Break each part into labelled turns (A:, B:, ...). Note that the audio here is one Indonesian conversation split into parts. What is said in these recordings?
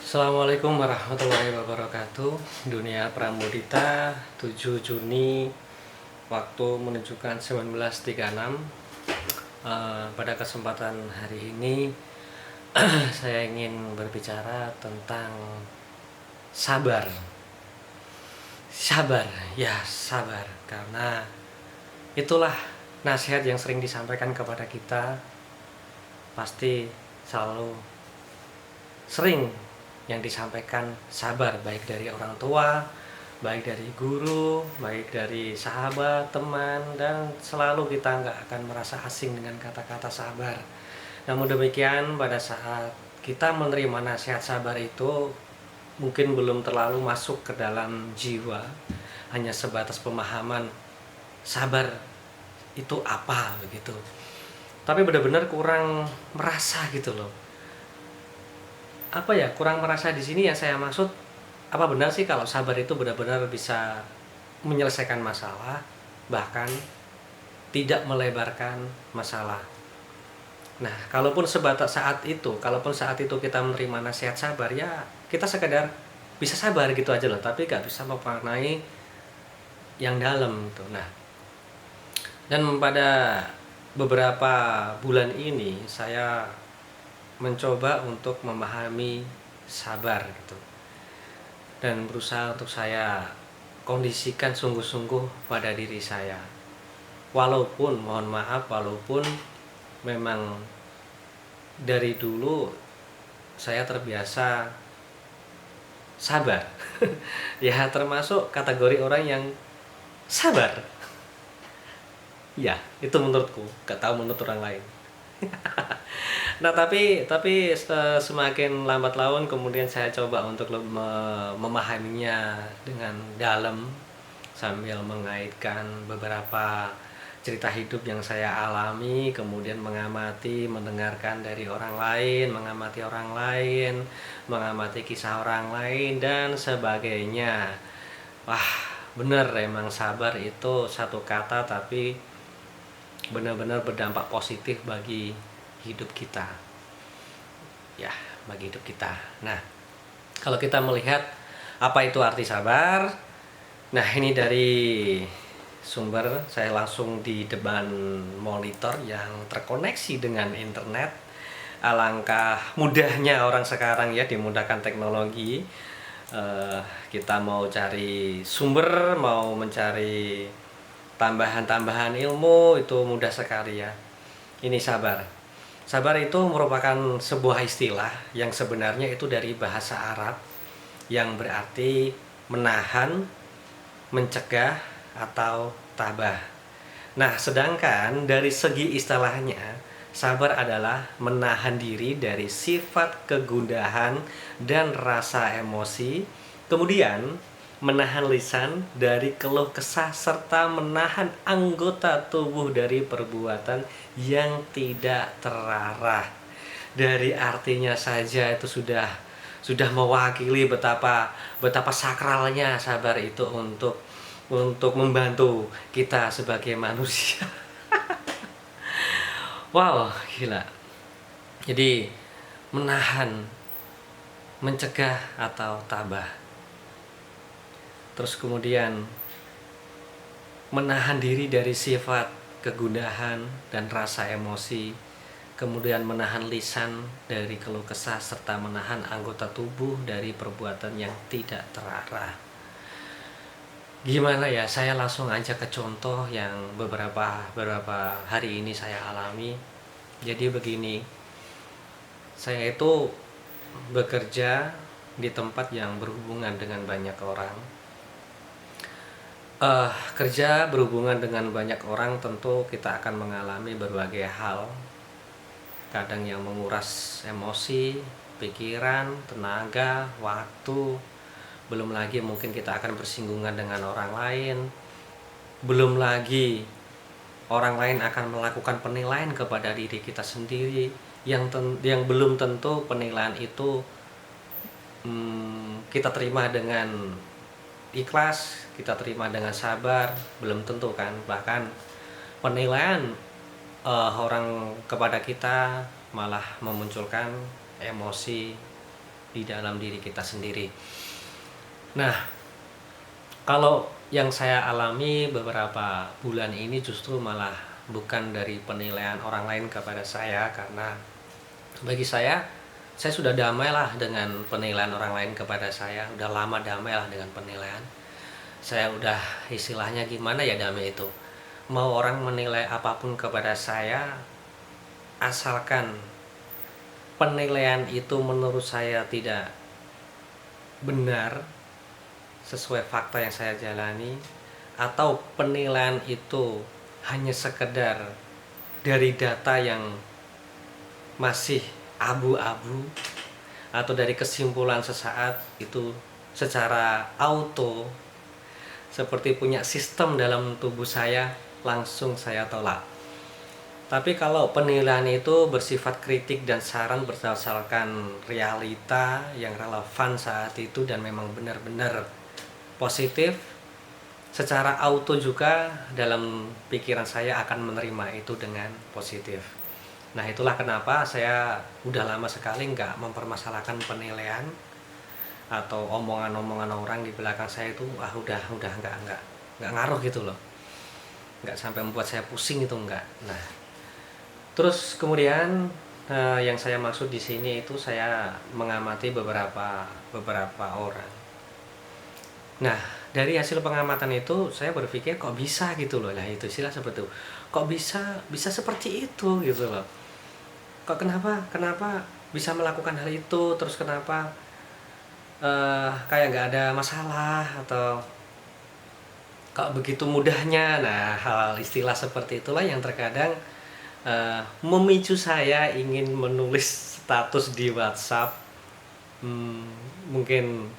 A: Assalamualaikum warahmatullahi wabarakatuh. Dunia Pramudita 7 Juni, waktu menunjukkan 19.36. Pada kesempatan hari ini saya ingin berbicara tentang sabar. Sabar, ya sabar. Karena itulah nasihat yang sering disampaikan kepada kita. Pasti selalu sering yang disampaikan sabar, baik dari orang tua, baik dari guru, baik dari sahabat, teman, dan selalu kita nggak akan merasa asing dengan kata-kata sabar. Namun demikian, pada saat kita menerima nasihat sabar itu mungkin belum terlalu masuk ke dalam jiwa, hanya sebatas pemahaman sabar itu apa begitu. Tapi benar-benar kurang merasa gitu loh. Apa ya, kurang merasa di sini yang saya maksud, apa benar sih kalau sabar itu benar-benar bisa menyelesaikan masalah, bahkan tidak melebarkan masalah. Nah, kalaupun saat itu kita menerima nasihat sabar, ya kita sekedar bisa sabar gitu aja loh, tapi gak bisa memaknai yang dalam gitu. Nah, dan pada beberapa bulan ini saya mencoba untuk memahami sabar gitu, dan berusaha untuk saya kondisikan sungguh-sungguh pada diri saya. Walaupun, mohon maaf, walaupun memang dari dulu saya terbiasa sabar. Ya, termasuk kategori orang yang sabar. Ya, itu menurutku, gak tahu menurut orang lain. Nah, tapi semakin lambat laun kemudian saya coba untuk memahaminya dengan dalam, sambil mengaitkan beberapa cerita hidup yang saya alami, kemudian mengamati, mendengarkan dari orang lain, mengamati kisah orang lain dan sebagainya. Wah, bener emang sabar itu satu kata tapi benar-benar berdampak positif bagi hidup kita. Ya, bagi hidup kita. Nah, kalau kita melihat apa itu arti sabar, nah ini dari sumber saya langsung di depan monitor yang terkoneksi dengan internet. Alangkah mudahnya orang sekarang ya, dimudahkan teknologi. Kita mau cari sumber, mau mencari tambahan-tambahan ilmu itu mudah sekali ya. Ini sabar. Sabar itu merupakan sebuah istilah yang sebenarnya itu dari bahasa Arab yang berarti menahan, mencegah, atau tabah. Nah, sedangkan dari segi istilahnya, sabar adalah menahan diri dari sifat kegundahan dan rasa emosi, kemudian menahan lisan dari keluh kesah, serta menahan anggota tubuh dari perbuatan yang tidak terarah. Dari artinya saja itu sudah mewakili betapa sakralnya sabar itu untuk membantu kita sebagai manusia. Wow, gila. Jadi menahan, mencegah, atau tabah. Terus kemudian menahan diri dari sifat kegundahan dan rasa emosi, kemudian menahan lisan dari keluh kesah, serta menahan anggota tubuh dari perbuatan yang tidak terarah. Gimana ya, saya langsung aja ke contoh yang beberapa hari ini saya alami. Jadi begini, saya itu bekerja di tempat yang berhubungan dengan banyak orang. Kerja berhubungan dengan banyak orang, tentu kita akan mengalami berbagai hal, kadang yang menguras emosi, pikiran, tenaga, waktu. Belum lagi mungkin kita akan bersinggungan dengan orang lain. Belum lagi orang lain akan melakukan penilaian kepada diri kita sendiri yang belum tentu penilaian itu kita terima dengan ikhlas, kita terima dengan sabar, belum tentu kan. Bahkan penilaian orang kepada kita malah memunculkan emosi, di dalam diri kita sendiri. Nah, kalau yang saya alami beberapa bulan ini justru malah bukan dari penilaian orang lain kepada saya, karena bagi saya sudah damai lah dengan penilaian orang lain kepada saya, udah lama damai lah dengan penilaian. Saya udah istilahnya gimana ya damai itu. Mau orang menilai apapun kepada saya, asalkan penilaian itu menurut saya tidak benar sesuai fakta yang saya jalani, atau penilaian itu hanya sekedar dari data yang masih abu-abu, atau dari kesimpulan sesaat itu secara auto seperti punya sistem dalam tubuh saya, langsung saya tolak. Tapi kalau penilaian itu bersifat kritik dan saran berdasarkan realita yang relevan saat itu dan memang benar-benar positif, secara auto juga dalam pikiran saya akan menerima itu dengan positif. Nah, itulah kenapa saya udah lama sekali nggak mempermasalahkan penilaian atau omongan-omongan orang di belakang saya itu. Udah nggak ngaruh gitu loh, nggak sampai membuat saya pusing itu, nggak. Nah, terus kemudian yang saya maksud di sini itu saya mengamati beberapa orang. Nah, dari hasil pengamatan itu saya berpikir kok bisa gitu loh. Nah, itu istilah seperti itu. Kok bisa seperti itu gitu loh. Kok kenapa bisa melakukan hal itu, terus kenapa kayak nggak ada masalah, atau kok begitu mudahnya. Nah, hal istilah seperti itulah yang terkadang memicu saya ingin menulis status di WhatsApp, mungkin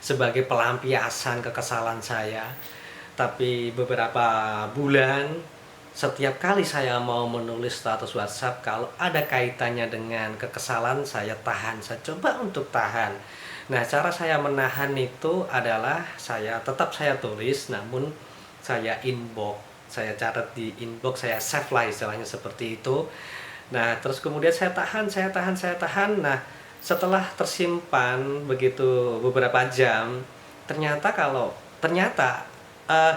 A: sebagai pelampiasan kekesalan saya. Tapi beberapa bulan, setiap kali saya mau menulis status WhatsApp, kalau ada kaitannya dengan kekesalan, saya tahan, saya coba untuk tahan. Nah, cara saya menahan itu adalah saya tulis, namun saya inbox, saya catat di inbox, saya save lah istilahnya seperti itu. Nah, terus kemudian saya tahan. Nah, setelah tersimpan begitu beberapa jam, ternyata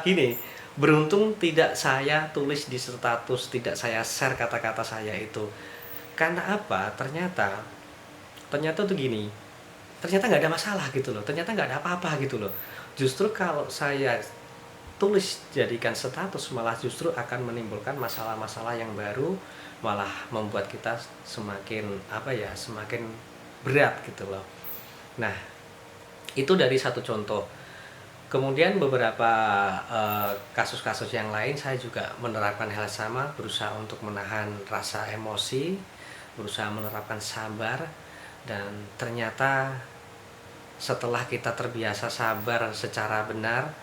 A: gini, beruntung tidak saya tulis di status, tidak saya share kata-kata saya itu. Karena apa? Ternyata tuh gini, ternyata nggak ada masalah gitu loh, ternyata nggak ada apa-apa gitu loh. Justru kalau saya tulis jadikan status, malah justru akan menimbulkan masalah-masalah yang baru, malah membuat kita semakin berat gitu loh. Nah, itu dari satu contoh. Kemudian beberapa kasus-kasus yang lain saya juga menerapkan hal sama, berusaha untuk menahan rasa emosi, berusaha menerapkan sabar. Dan ternyata setelah kita terbiasa sabar secara benar,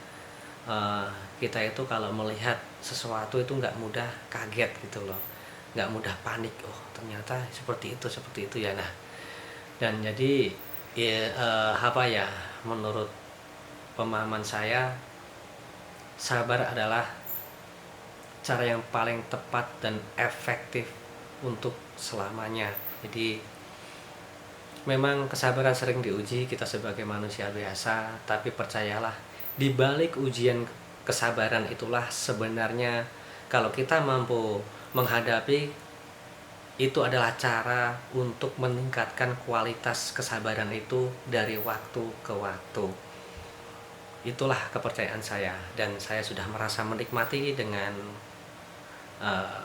A: kita itu kalau melihat sesuatu itu nggak mudah kaget gitu loh, nggak mudah panik. Oh, ternyata seperti itu ya. Nah, dan jadi menurut pemahaman saya, sabar adalah cara yang paling tepat dan efektif untuk selamanya. Jadi memang kesabaran sering diuji kita sebagai manusia biasa, tapi percayalah, di balik ujian kesabaran itulah sebenarnya kalau kita mampu menghadapi, itu adalah cara untuk meningkatkan kualitas kesabaran itu dari waktu ke waktu. Itulah kepercayaan saya, dan saya sudah merasa menikmati dengan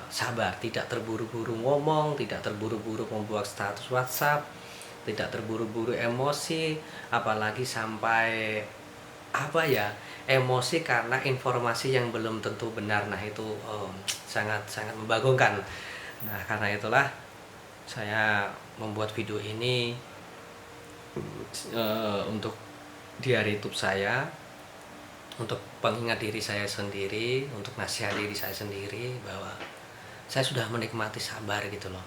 A: sabar, tidak terburu-buru ngomong, tidak terburu-buru membuat status WhatsApp, tidak terburu-buru emosi, apalagi sampai emosi karena informasi yang belum tentu benar. Nah, itu sangat membagongkan. Nah, karena itulah saya membuat video ini untuk diary YouTube saya, untuk pengingat diri saya sendiri, untuk nasihat diri saya sendiri bahwa saya sudah menikmati sabar gitu loh.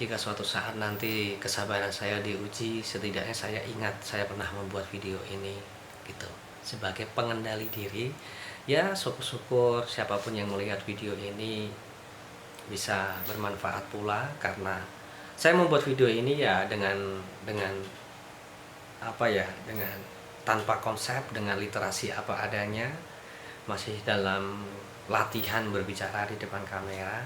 A: Jika suatu saat nanti kesabaran saya diuji, setidaknya saya ingat saya pernah membuat video ini gitu, sebagai pengendali diri. Ya, syukur-syukur siapapun yang melihat video ini bisa bermanfaat pula, karena saya membuat video ini ya dengan apa ya, dengan tanpa konsep, dengan literasi apa adanya, masih dalam latihan berbicara di depan kamera.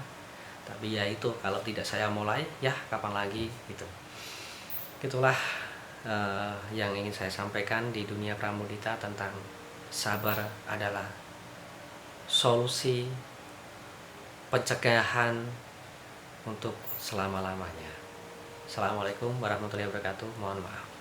A: Tapi ya itu, kalau tidak saya mulai ya kapan lagi gitu. Itulah yang ingin saya sampaikan di dunia pramudita tentang sabar adalah solusi pencegahan untuk selama-lamanya. Assalamualaikum warahmatullahi wabarakatuh. Mohon maaf.